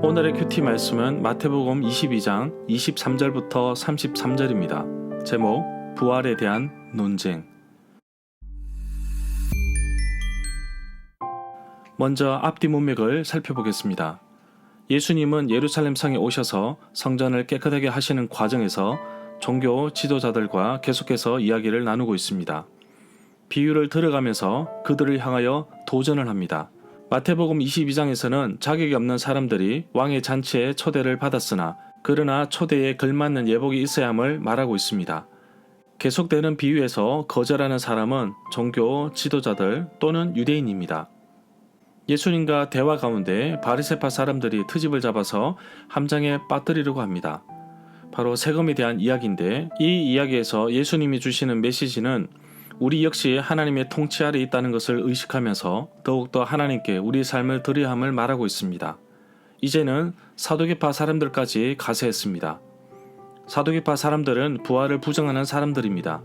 오늘의 큐티 말씀은 마태복음 22장 23절부터 33절입니다. 제목 부활에 대한 논쟁. 먼저 앞뒤 문맥을 살펴보겠습니다. 예수님은 예루살렘 성에 오셔서 성전을 깨끗하게 하시는 과정에서 종교 지도자들과 계속해서 이야기를 나누고 있습니다. 비유를 들어가면서 그들을 향하여 도전을 합니다. 마태복음 22장에서는 자격이 없는 사람들이 왕의 잔치에 초대를 받았으나 그러나 초대에 걸맞는 예복이 있어야 함을 말하고 있습니다. 계속되는 비유에서 거절하는 사람은 종교 지도자들 또는 유대인입니다. 예수님과 대화 가운데 바리새파 사람들이 트집을 잡아서 함정에 빠뜨리려고 합니다. 바로 세금에 대한 이야기인데, 이 이야기에서 예수님이 주시는 메시지는 우리 역시 하나님의 통치 아래 있다는 것을 의식하면서 더욱더 하나님께 우리 삶을 드려야 함을 말하고 있습니다. 이제는 사두개파 사람들까지 가세했습니다. 사두개파 사람들은 부활을 부정하는 사람들입니다.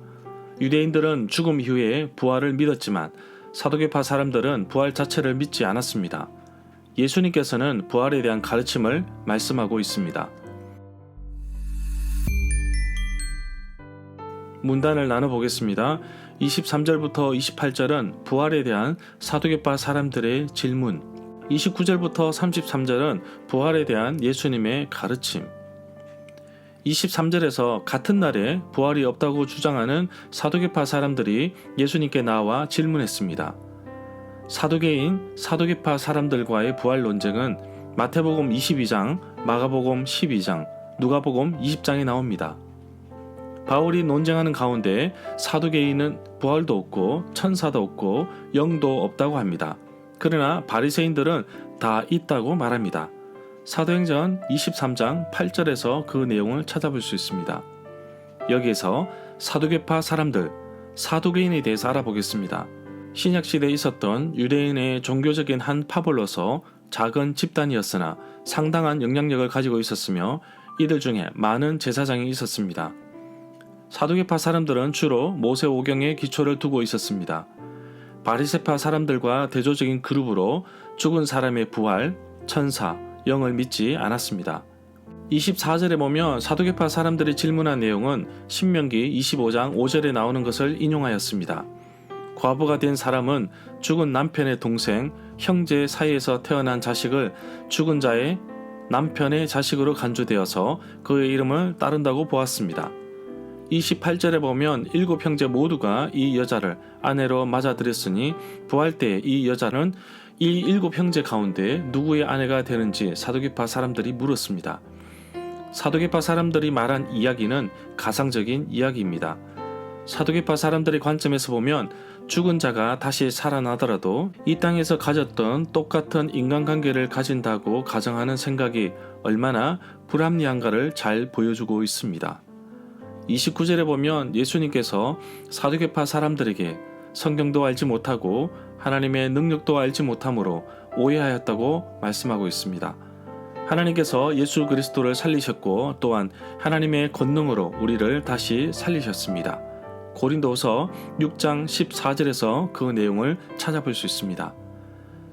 유대인들은 죽음 이후에 부활을 믿었지만 사두개파 사람들은 부활 자체를 믿지 않았습니다. 예수님께서는 부활에 대한 가르침을 말씀하고 있습니다. 문단을 나눠보겠습니다. 23절부터 28절은 부활에 대한 사두개파 사람들의 질문, 29절부터 33절은 부활에 대한 예수님의 가르침, 23절에서 같은 날에 부활이 없다고 주장하는 사두개파 사람들이 예수님께 나와 질문했습니다. 사두개인 사두개파 사람들과의 부활 논쟁은 마태복음 22장, 마가복음 12장, 누가복음 20장에 나옵니다. 바울이 논쟁하는 가운데 사두개인은 부활도 없고 천사도 없고 영도 없다고 합니다. 그러나 바리새인들은 다 있다고 말합니다. 사도행전 23장 8절에서 그 내용을 찾아볼 수 있습니다. 여기에서 사두개파 사람들, 사두개인에 대해서 알아보겠습니다. 신약시대에 있었던 유대인의 종교적인 한 파벌로서 작은 집단이었으나 상당한 영향력을 가지고 있었으며 이들 중에 많은 제사장이 있었습니다. 사두개파 사람들은 주로 모세오경에 기초를 두고 있었습니다. 바리새파 사람들과 대조적인 그룹으로 죽은 사람의 부활, 천사, 영을 믿지 않았습니다. 24절에 보면 사두개파 사람들이 질문한 내용은 신명기 25장 5절에 나오는 것을 인용하였습니다. 과부가 된 사람은 죽은 남편의 동생, 형제 사이에서 태어난 자식을 죽은 자의 남편의 자식으로 간주되어서 그의 이름을 따른다고 보았습니다. 28절에 보면 7형제 모두가 이 여자를 아내로 맞아들였으니 부활 때 이 여자는 이 7형제 가운데 누구의 아내가 되는지 사두개파 사람들이 물었습니다. 사두개파 사람들이 말한 이야기는 가상적인 이야기입니다. 사두개파 사람들의 관점에서 보면 죽은 자가 다시 살아나더라도 이 땅에서 가졌던 똑같은 인간관계를 가진다고 가정하는 생각이 얼마나 불합리한가를 잘 보여주고 있습니다. 29절에 보면 예수님께서 사두개파 사람들에게 성경도 알지 못하고 하나님의 능력도 알지 못함으로 오해하였다고 말씀하고 있습니다. 하나님께서 예수 그리스도를 살리셨고 또한 하나님의 권능으로 우리를 다시 살리셨습니다. 고린도후서 6장 14절에서 그 내용을 찾아볼 수 있습니다.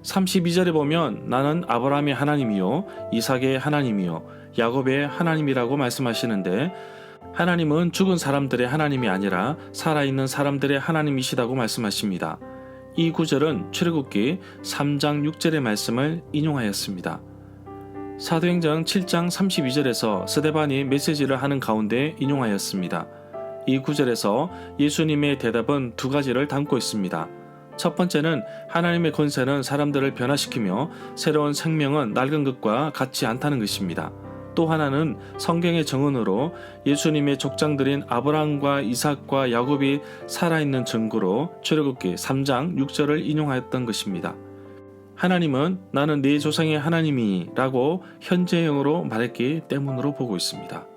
32절에 보면 나는 아브라함의 하나님이요 이삭의 하나님이요 야곱의 하나님이라고 말씀하시는데, 하나님은 죽은 사람들의 하나님이 아니라 살아있는 사람들의 하나님이시다고 말씀하십니다. 이 구절은 출애굽기 3장 6절의 말씀을 인용하였습니다. 사도행전 7장 32절에서 스데반이 메시지를 하는 가운데 인용하였습니다. 이 구절에서 예수님의 대답은 두 가지를 담고 있습니다. 첫 번째는 하나님의 권세는 사람들을 변화시키며 새로운 생명은 낡은 것과 같지 않다는 것입니다. 또 하나는 성경의 정언으로 예수님의 족장들인 아브라함과 이삭과 야곱이 살아있는 증거로 출애굽기 3장 6절을 인용하였던 것입니다. 하나님은 나는 네 조상의 하나님이 라고 현재형으로 말했기 때문으로 보고 있습니다.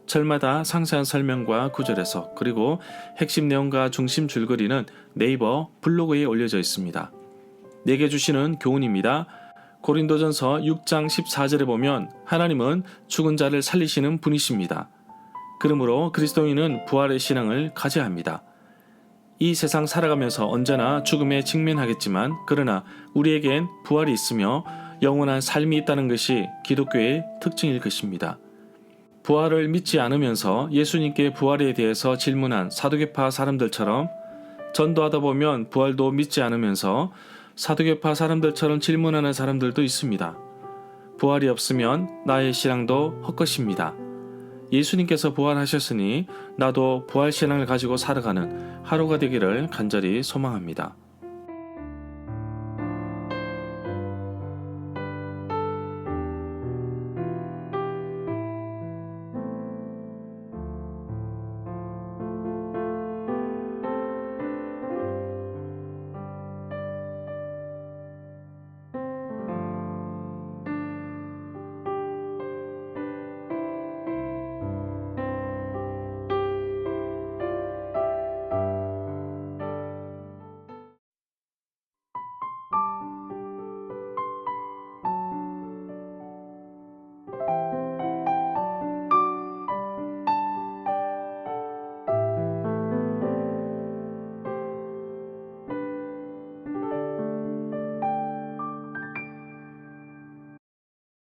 절마다 상세한 설명과 구절에서 그리고 핵심 내용과 중심 줄거리는 네이버 블로그에 올려져 있습니다. 내게 주시는 교훈입니다. 고린도전서 6장 14절에 보면 하나님은 죽은 자를 살리시는 분이십니다. 그러므로 그리스도인은 부활의 신앙을 가져야 합니다. 이 세상 살아가면서 언제나 죽음에 직면하겠지만 그러나 우리에겐 부활이 있으며 영원한 삶이 있다는 것이 기독교의 특징일 것입니다. 부활을 믿지 않으면서 예수님께 부활에 대해서 질문한 사두개파 사람들처럼 전도하다 보면 부활도 믿지 않으면서 사두개파 사람들처럼 질문하는 사람들도 있습니다. 부활이 없으면 나의 신앙도 헛것입니다. 예수님께서 부활하셨으니 나도 부활신앙을 가지고 살아가는 하루가 되기를 간절히 소망합니다.